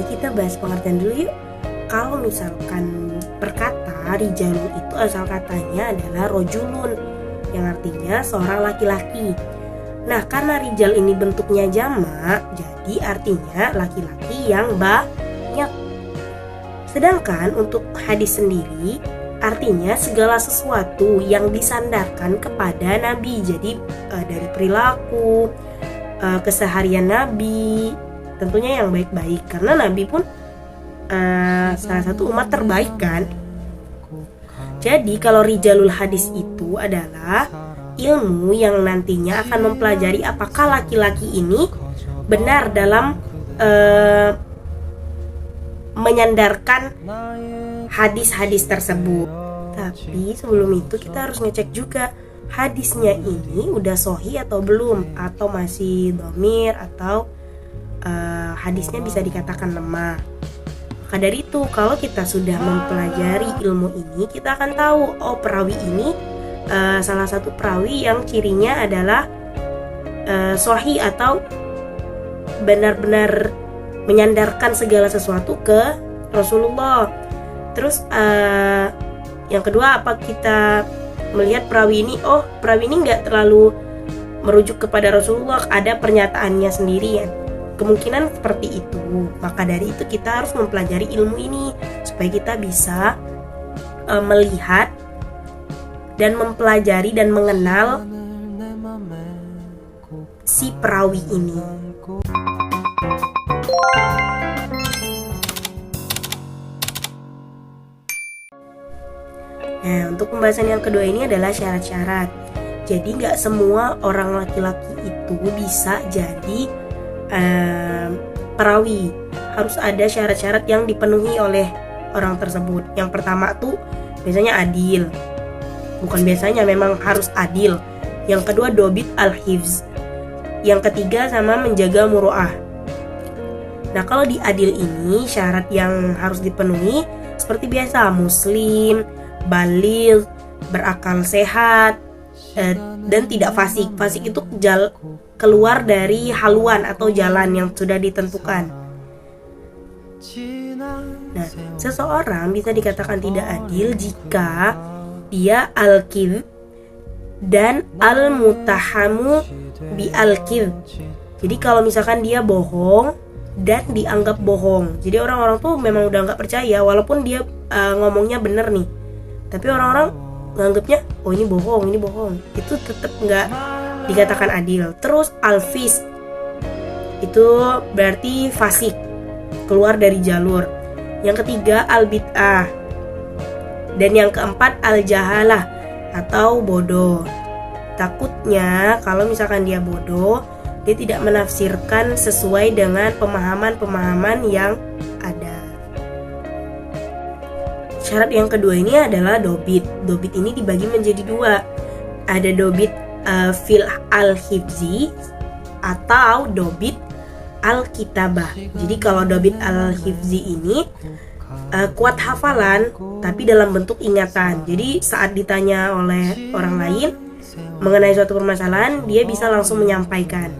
kita bahas pengertian dulu yuk. Kalau misalkan perkata rijalun itu asal katanya adalah rojulun, yang artinya seorang laki-laki. Nah, karena rijal ini bentuknya jamak, jadi artinya laki-laki yang banyak. Sedangkan untuk hadis sendiri artinya segala sesuatu yang disandarkan kepada Nabi. Jadi dari perilaku, keseharian Nabi, tentunya yang baik-baik, karena Nabi pun salah satu umat terbaik kan. Jadi kalau rijalul hadis itu adalah ilmu yang nantinya akan mempelajari apakah laki-laki ini benar dalam menyandarkan hadis-hadis tersebut. Tapi sebelum itu kita harus ngecek juga hadisnya ini udah sahih atau belum, atau masih dhamir, atau hadisnya bisa dikatakan lemah. Maka dari itu kalau kita sudah mempelajari ilmu ini, kita akan tahu perawi ini salah satu perawi yang cirinya adalah sahih atau benar-benar menyandarkan segala sesuatu ke Rasulullah. Terus yang kedua, apa kita melihat perawi ini, perawi ini nggak terlalu merujuk kepada Rasulullah, ada pernyataannya sendiri ya. Kemungkinan seperti itu. Maka dari itu kita harus mempelajari ilmu ini supaya kita bisa melihat dan mempelajari dan mengenal si perawi ini. Nah, untuk pembahasan yang kedua ini adalah syarat-syarat. Jadi nggak semua orang laki-laki itu bisa jadi perawi. Harus ada syarat-syarat yang dipenuhi oleh orang tersebut. Yang pertama tuh biasanya adil. Bukan biasanya, memang harus adil. Yang kedua dobit al-hifz. Yang ketiga sama menjaga muru'ah. Nah, kalau di adil ini syarat yang harus dipenuhi seperti biasa, muslim, baligh, berakal sehat, dan tidak fasik. Fasik itu keluar dari haluan atau jalan yang sudah ditentukan. Nah, seseorang bisa dikatakan tidak adil jika dia al-kidh dan al-mutahamu bi al-kidh. Jadi kalau misalkan dia bohong dan dianggap bohong, jadi orang-orang tuh memang udah nggak percaya walaupun dia ngomongnya bener nih, tapi orang-orang nganggapnya ini bohong, itu tetap nggak dikatakan adil. Terus al-fis itu berarti fasik, keluar dari jalur. Yang ketiga al-bid'ah, dan yang keempat al-jahalah atau bodoh. Takutnya kalau misalkan dia bodoh, dia tidak menafsirkan sesuai dengan pemahaman-pemahaman yang ada. Syarat yang kedua ini adalah dobit. Dobit ini dibagi menjadi dua. Ada dobit fil al-hifzi atau dobit al-kitabah. Jadi kalau dobit al-hifzi ini kuat hafalan tapi dalam bentuk ingatan. Jadi saat ditanya oleh orang lain mengenai suatu permasalahan, dia bisa langsung menyampaikan.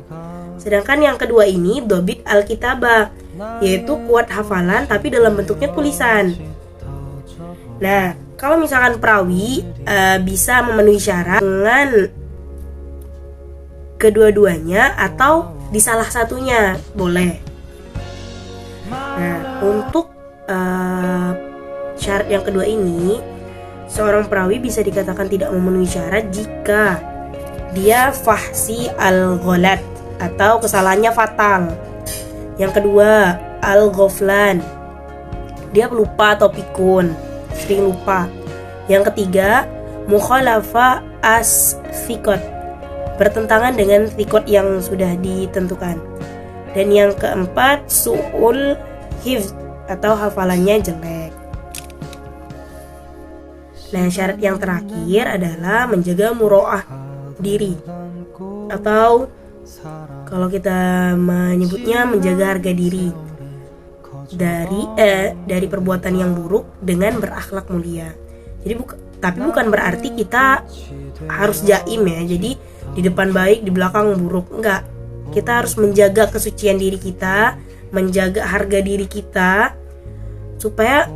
Sedangkan yang kedua ini dobit al-kitabah, yaitu kuat hafalan tapi dalam bentuknya tulisan. Nah, kalau misalkan perawi bisa memenuhi syarat dengan kedua-duanya atau di salah satunya boleh. Nah, untuk syarat yang kedua ini, seorang perawi bisa dikatakan tidak memenuhi syarat jika dia fahsi al-ghalat atau kesalahannya fatal. Yang kedua, al-ghaflan, dia lupa atau pikun, sering lupa. Yang ketiga, mukhalafa as-thiqat, bertentangan dengan thiqat yang sudah ditentukan. Dan yang keempat, su'ul hifz atau hafalannya jelek. Nah, syarat yang terakhir adalah menjaga muro'ah diri, atau kalau kita menyebutnya menjaga harga diri dari perbuatan yang buruk dengan berakhlak mulia. Jadi tapi bukan berarti kita harus jaim ya. Jadi di depan baik, di belakang buruk. Enggak. Kita harus menjaga kesucian diri kita menjaga harga diri kita supaya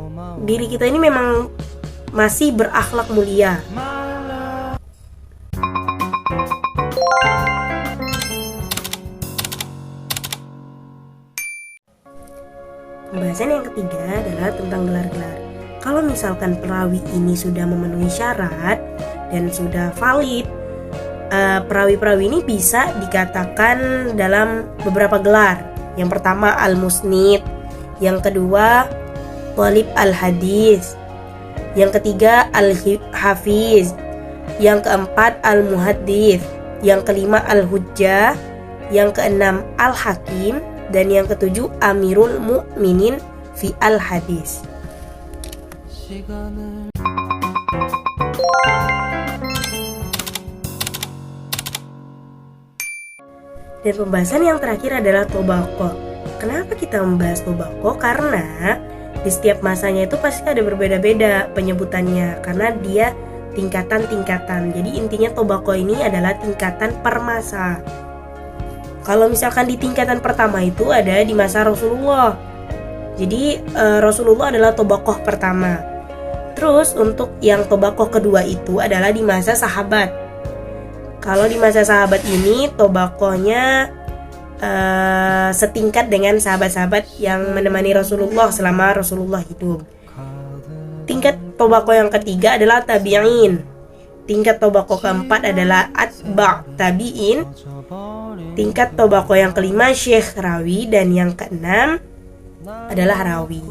diri kita ini memang masih berakhlak mulia. Pembahasan yang ketiga adalah tentang gelar-gelar. Kalau misalkan perawi ini sudah memenuhi syarat dan sudah valid, perawi-perawi ini bisa dikatakan dalam beberapa gelar. Yang pertama al-musnid, yang kedua talib al-hadis, yang ketiga al-hafiz, yang keempat al-muhaddits, yang kelima al-hujjah, yang keenam al-hakim, dan yang ketujuh amirul mu'minin fi al-hadis. Dan pembahasan yang terakhir adalah tobaqo. Kenapa kita membahas tobaqo? Karena di setiap masanya itu pasti ada berbeda-beda penyebutannya, karena dia tingkatan-tingkatan. Jadi intinya tobaqo ini adalah tingkatan per masa. Kalau misalkan di tingkatan pertama itu ada di masa Rasulullah. Jadi Rasulullah adalah tobaqoh pertama. Terus untuk yang tobaqoh kedua itu adalah di masa sahabat. Kalau di masa sahabat ini tobaqohnya setingkat dengan sahabat-sahabat yang menemani Rasulullah selama Rasulullah hidup. Tingkat tobaqoh yang ketiga adalah tabi'in. Tingkat tobaqoh keempat adalah atba' tabi'in. Tingkat tobaqoh yang kelima syekh rawi, dan yang keenam adalah rawi.